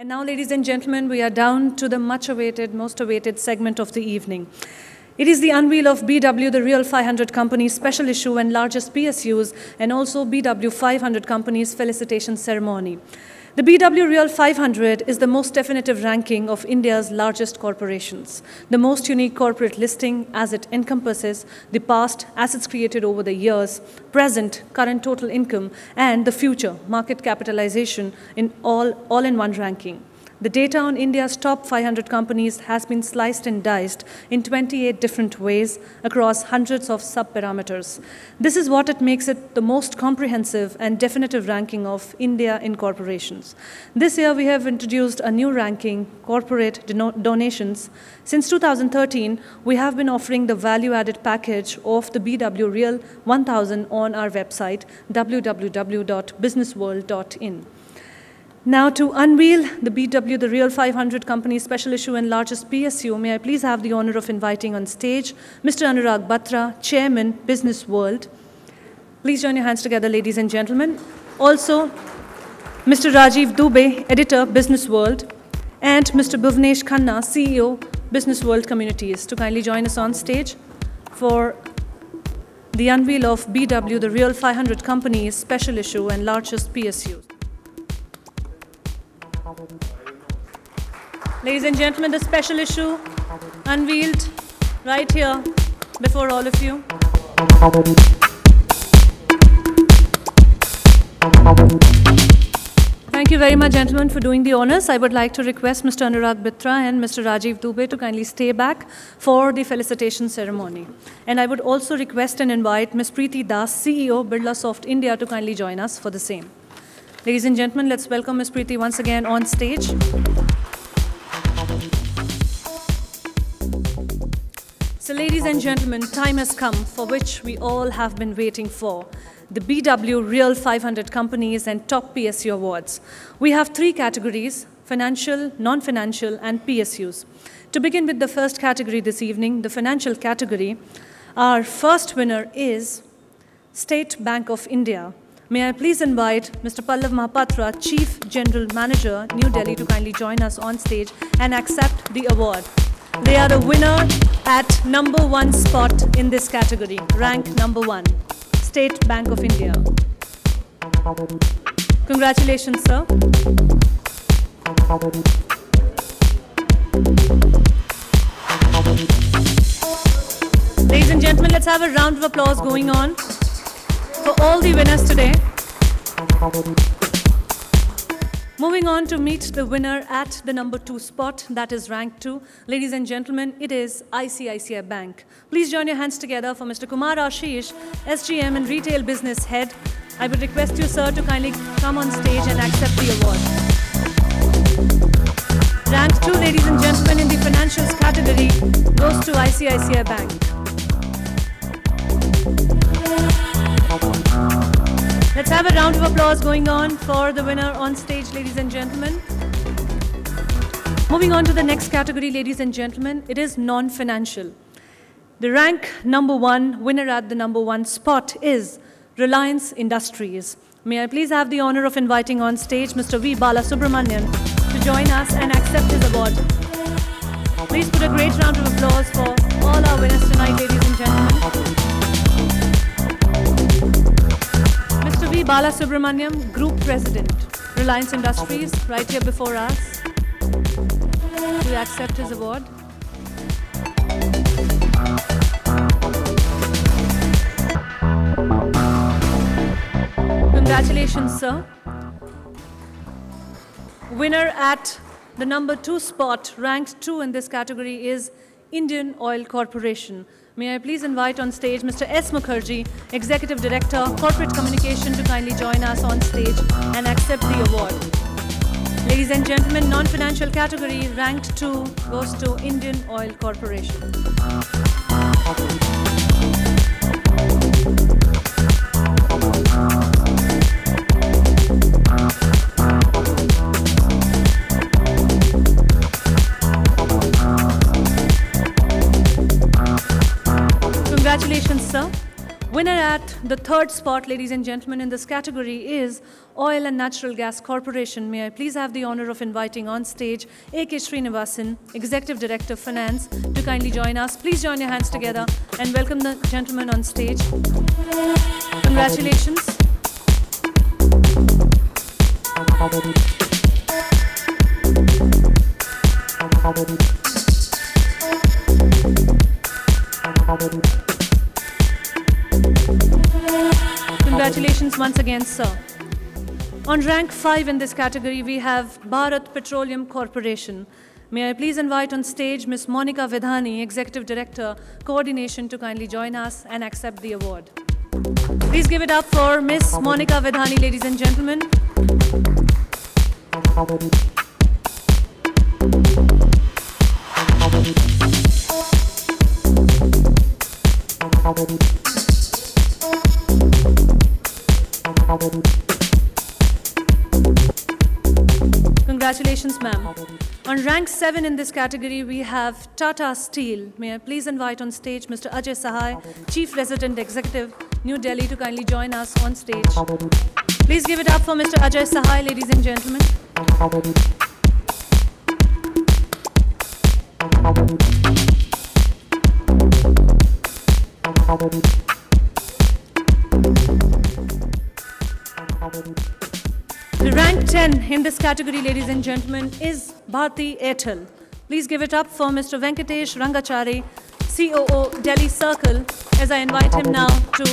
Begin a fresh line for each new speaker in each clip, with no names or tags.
And now, ladies and gentlemen, we are down to the much-awaited, most-awaited segment of the evening. It is the unveil of BW, the Real 500 Companies special issue and largest PSUs, and also BW 500 Companies felicitation ceremony. The BW Real 500 is the most definitive ranking of India's largest corporations, the most unique corporate listing as it encompasses the past assets created over the years, present current total income, and the future market capitalization in all in one ranking. The data on India's top 500 companies has been sliced and diced in 28 different ways across hundreds of sub-parameters. This is what makes it the most comprehensive and definitive ranking of India in corporations. This year, we have introduced a new ranking, corporate donations. Since 2013, we have been offering the value-added package of the BW Real 1000 on our website, www.businessworld.in. Now, to unveil the BW, the Real 500 Companies special issue and largest PSU, may I please have the honor of inviting on stage Mr. Anurag Batra, Chairman, Business World. Please join your hands together, ladies and gentlemen. Also, Mr. Rajiv Dubey, Editor, Business World, and Mr. Bhuvnesh Khanna, CEO, Business World Communities, to kindly join us on stage for the unveil of BW, the Real 500 Companies special issue and largest PSU. Ladies and gentlemen, the special issue unveiled right here before all of you. Thank you very much, gentlemen, for doing the honors. I would like to request Mr. Anurag Batra and Mr. Rajiv Dubey to kindly stay back for the felicitation ceremony. And I would also request and invite Ms. Preeti Das, CEO, Birlasoft India, to kindly join us for the same. Ladies and gentlemen, let's welcome Ms. Preeti once again on stage. So, ladies and gentlemen, time has come for which we all have been waiting for, the BW Real 500 Companies and Top PSU Awards. We have three categories: financial, non-financial, and PSUs. To begin with the first category this evening, the financial category, our first winner is State Bank of India. May I please invite Mr. Pallav Mahapatra, Chief General Manager, New Delhi, to kindly join us on stage and accept the award. They are the winner at #1 spot in this category, rank #1, State Bank of India. Congratulations, sir. Ladies and gentlemen, let's have a round of applause going on for all the winners today. Moving on to meet the winner at the #2 spot, that is rank 2. Ladies and gentlemen, it is ICICI Bank. Please join your hands together for Mr. Kumar Ashish, SGM and Retail Business Head. I would request you, sir, to kindly come on stage and accept the award. Rank 2, ladies and gentlemen, in the financials category goes to ICICI Bank. Let's have a round of applause going on for the winner on stage, ladies and gentlemen. Moving on to the next category, ladies and gentlemen, it is non-financial. The rank #1, winner at the #1 spot is Reliance Industries. May I please have the honor of inviting on stage Mr. V. Balasubramanian to join us and accept his award. Please put a great round of applause for all our winners tonight, ladies and gentlemen. Mr. V. Balasubramanian, Group President, Reliance Industries, right here before us, to accept his award. Congratulations, sir. Winner at the #2 spot, ranked 2 in this category, is Indian Oil Corporation. May I please invite on stage Mr. S. Mukherjee, Executive Director, Corporate Communication, to kindly join us on stage and accept the award. Ladies and gentlemen, non-financial category, ranked 2, goes to Indian Oil Corporation. Congratulations, sir. Winner Winner at the third spot, ladies and gentlemen, in this category is Oil and Natural Gas Corporation. May I please have the honor of inviting on stage A.K. Srinivasan, Executive Director, Finance, to kindly join us. Please join your hands together and welcome the gentleman on stage. Congratulations. Congratulations once again, sir. On rank 5 in this category, we have Bharat Petroleum Corporation. May I please invite on stage Ms. Monica Vidhani, Executive Director, Coordination, to kindly join us and accept the award. Please give it up for Ms. Monica Vidhani, ladies and gentlemen. Congratulations, ma'am. On rank 7 in this category, we have Tata Steel. May I please invite on stage Mr. Ajay Sahai, Chief Resident Executive, New Delhi, to kindly join us on stage. Please give it up for Mr. Ajay Sahai, ladies and gentlemen. The rank 10 in this category, ladies and gentlemen, is Bharti Airtel. Please give it up for Mr. Venkatesh Rangachari, COO, Delhi Circle, as I invite him now to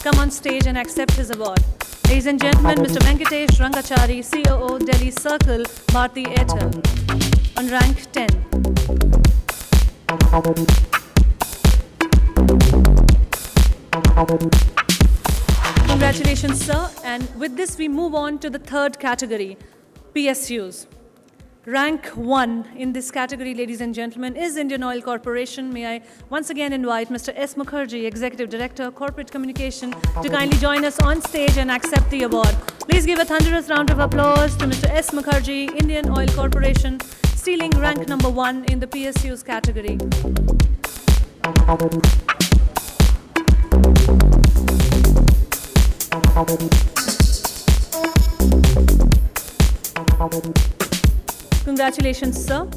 come on stage and accept his award. Ladies and gentlemen, Mr. Venkatesh Rangachari, COO, Delhi Circle, Bharti Airtel, on rank 10. Congratulations, sir. And with this, we move on to the third category, PSUs. Rank 1 in this category, ladies and gentlemen, is Indian Oil Corporation. May I once again invite Mr. S. Mukherjee, Executive Director, Corporate Communication, to kindly join us on stage and accept the award. Please give a thunderous round of applause to Mr. S. Mukherjee, Indian Oil Corporation, stealing rank number 1 in the PSUs category. Congratulations, sir.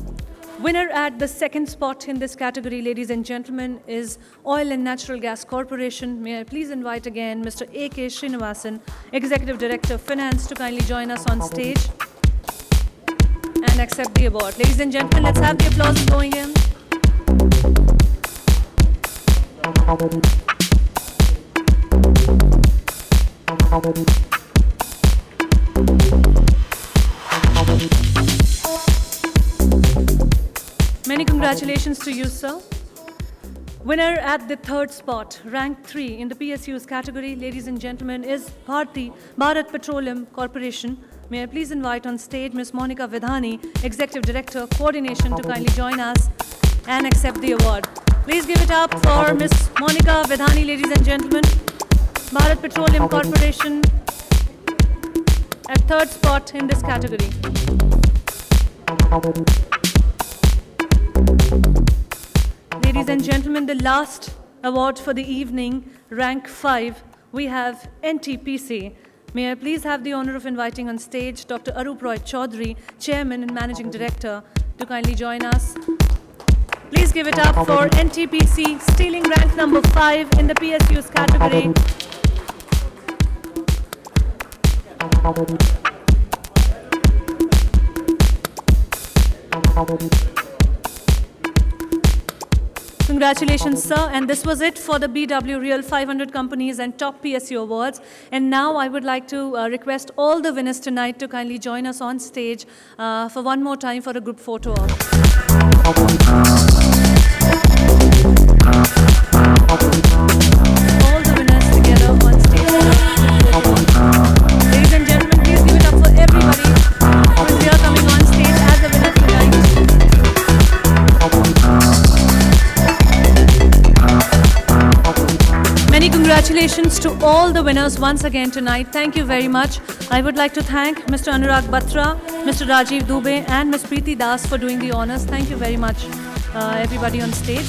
Winner at the second spot in this category, ladies and gentlemen, is Oil and Natural Gas Corporation. May I please invite again Mr. A.K. Srinivasan, Executive Director, Finance, to kindly join us on stage and accept the award. Ladies and gentlemen, let's have the applause going in. Many congratulations to you, sir. Winner at the third spot, rank 3 in the PSUs category, ladies and gentlemen, is Bharat Petroleum Corporation. May I please invite on stage Ms. Monica Vidhani, Executive Director, Coordination, to kindly join us and accept the award. Please give it up for Ms. Monica Vidhani, ladies and gentlemen. Bharat Petroleum Corporation at third spot in this category. Ladies and gentlemen, the last award for the evening, rank 5, we have NTPC. May I please have the honor of inviting on stage Dr. Arup Roy Chaudhary, Chairman and Managing Director, to kindly join us. Please give it up for NTPC, stealing rank number 5 in the PSUs category. Congratulations, sir. And this was it for the BW Real 500 Companies and Top PSU Awards. And now I would like to request all the winners tonight to kindly join us on stage for one more time for a group photo op. All the winners together on stage. Ladies and gentlemen, please give it up for everybody who is here coming on stage as a winner tonight. Many congratulations to all the winners once again tonight. Thank you very much. I would like to thank Mr. Anurag Batra, Mr. Rajiv Dubey, and Ms. Preeti Das for doing the honors. Thank you very much, everybody on stage.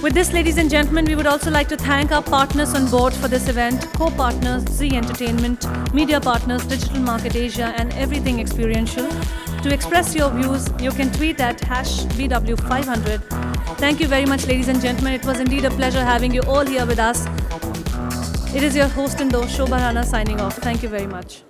With this, ladies and gentlemen, we would also like to thank our partners on board for this event, co-partners Zee Entertainment, media partners Digital Market Asia and Everything Experiential. To express your views, you can tweet at #BW500. Thank you very much, ladies and gentlemen. It was indeed a pleasure having you all here with us. It is your host and host, Shobha Rana, signing off. Thank you very much.